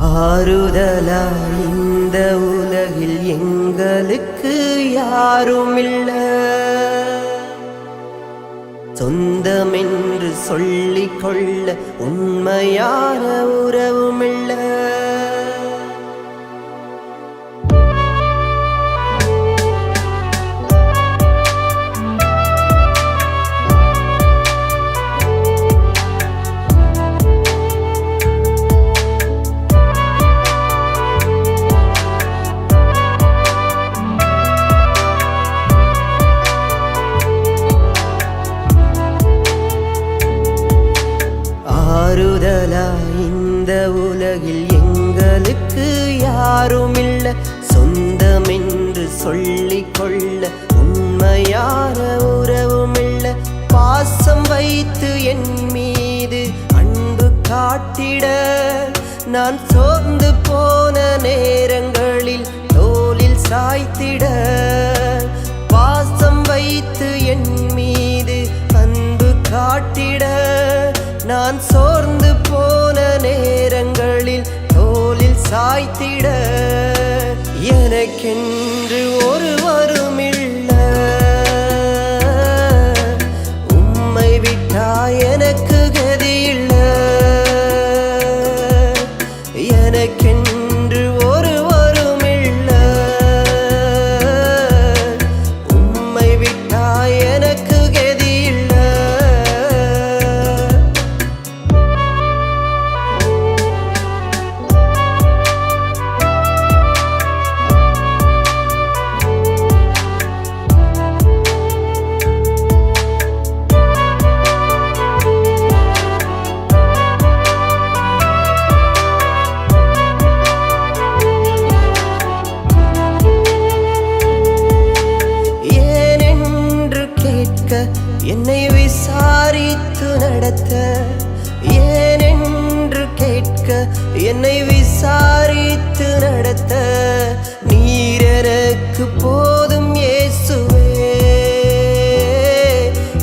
ஆறுதலாய் இந்த உலகில் எங்களுக்கு யாருமில்ல, சொந்தமென்று சொல்லிக் கொள்ள உண்மையான உறவுமில்ல. ஆறுதலாய் இந்த உலகில் எங்களுக்கு யாருமில்ல, சொந்தமென்று சொல்லிக் கொள்ள உண்மையான உறவுமில்ல. பாசம் வைத்து என் மீது அன்பு காட்டிட நான் சோர்ந்து போன நேரங்களில் தோளில் சாய்த்திட. பாசம் வைத்து என் மீது அன்பு காட்டிட நான் சோர்ந்து போன நேரங்களில் தோளில் சாய்த்திட. எனக்கென்று ஒருவருமில்ல, உம்மை விட்டா எனக்கு கதியில்ல. எனக்கென்று ஒருவருமில்ல, உம்மை விட்டா எனக்கு கதியில்ல. என்னை விசாரித்து நடத்த, ஏனென்று கேட்க என்னை விசாரித்து நடத்த. நீர் எனக்கு போதும் இயேசுவே,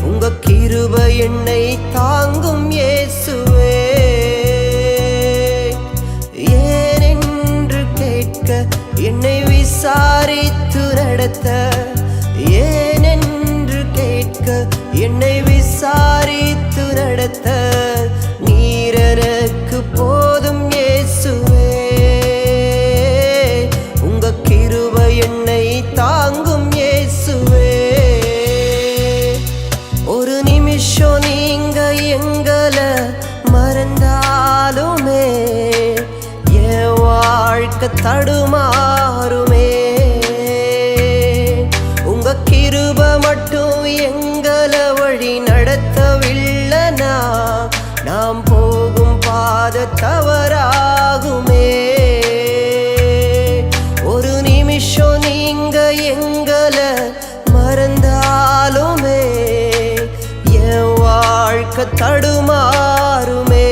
உங்க கிருபை என்னை தாங்கும் இயேசுவே. ஏனென்று கேட்க என்னை விசாரித்து நடத்த, ஏனென்று கேட்க என்னை விசாரித்து நடத்த. நீர் எனக்கு போதும் இயேசுவே, உங்க கிருபை என்னை தாங்கும் இயேசுவே. ஒரு நிமிஷம் நீங்க எங்களை மறந்தாலுமே என் வாழ்க்கை தடுமாறுமே. உங்க கிருபை மட்டும் எங்களை வழி நடத்தவில்லைனா நாம் போகும் பாதை தவறாகுமே. ஒரு நிமிஷம் நீங்க எங்களை மறந்தாலுமே என் வாழ்க்கை தடுமாறுமே.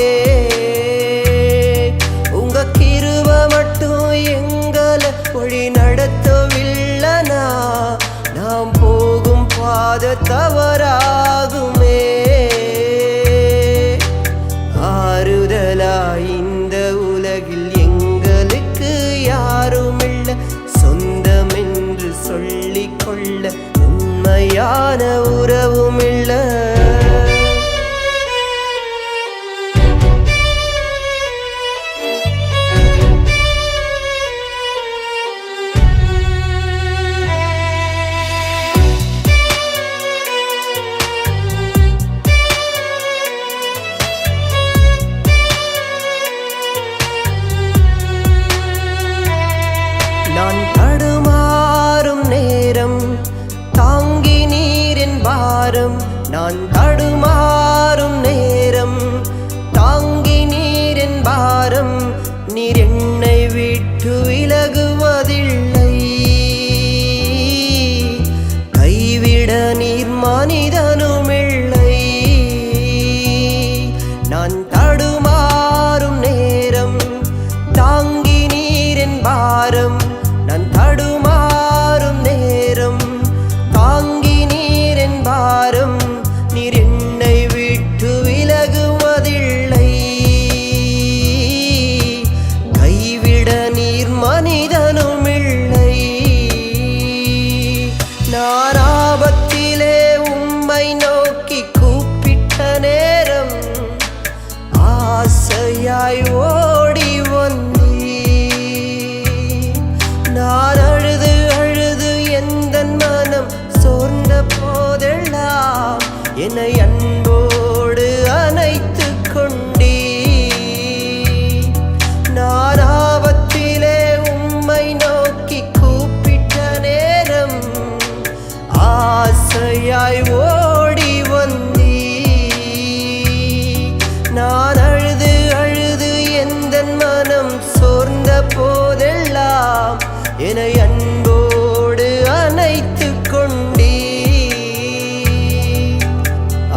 உங்க கிருபை மட்டும் எங்களை வழி நடத்தவில்லைனா நாம் போகும் பாதை தவறாகுமே. ஆறுதலாய் இந்த உலகில் எங்களுக்கு யாருமில்ல, சொந்தமென்று சொல்லிக் கொள்ள உண்மையான உறவுமில்ல. நான் தடுமாறும் நேரம் தாங்கி நீரின் பாரம், நான் தடுமாறும் நேரம் தாங்கி நீரின் பாரம். நீர் என்னை விட்டு விலகுவதில்லை, கைவிட நீர் மனிதனுமில்லை. நான் தடுமாறும் நேரம் தாங்கி நீரின் பாரம், நான் தடுமாறும் நேரம் தாங்கி நீரின் பாரம். நீர் ஆசையாய் ஓடி வந்தீ. நான் அழுது அழுது எந்தன் மனம் சோர்ந்த போதெல்லாம் என்னை அன்போடு அணைத்து கொண்டீ. நான் ஆபத்திலே உம்மை நோக்கி கூப்பிட்ட நேரம் ஆசையாய் ஓடி வந்தீ. நான் அழுது அழுது எந்தன் மனம் சோர்ந்த போதெல்லாம் என்னை அன்போடு அணைத்து கொண்டீ.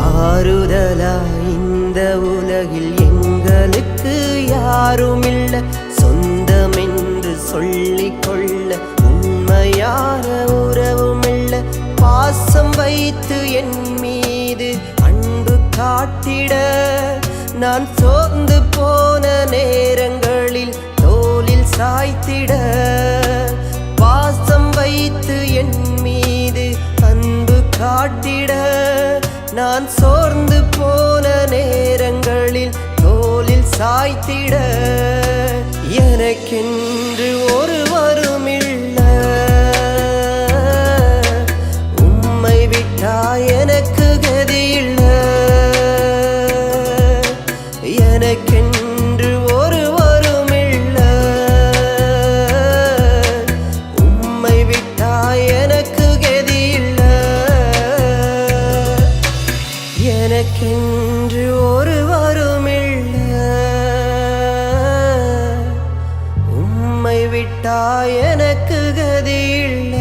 ஆறுதலா இந்த உலகில் எங்களுக்கு யாருமில்ல, சொந்தமென்று சொல்லிக் கொள்ள உண்மையான உறவுமில்ல. பாசம் வைத்து என் மீது அன்பு காட்டிட நான் சோர்ந்து போன நேரங்களில் தோளில் சாய்த்திட. பாசம் வைத்து என் மீது அன்பு காட்டிட நான் சோர்ந்து போன நேரங்களில் தோளில் சாய்த்திட. எனக்கென்று ஒருவருமில்ல, உம்மை விட்டா எனக்கு கதியில்ல. எனக்கென்று ஒருவருமில்ல, உம்மை விட்டா எனக்கு கதியில்ல. எனக்கென்று ஒருவருமில்ல, உம்மை விட்டா எனக்கு கதியில்ல.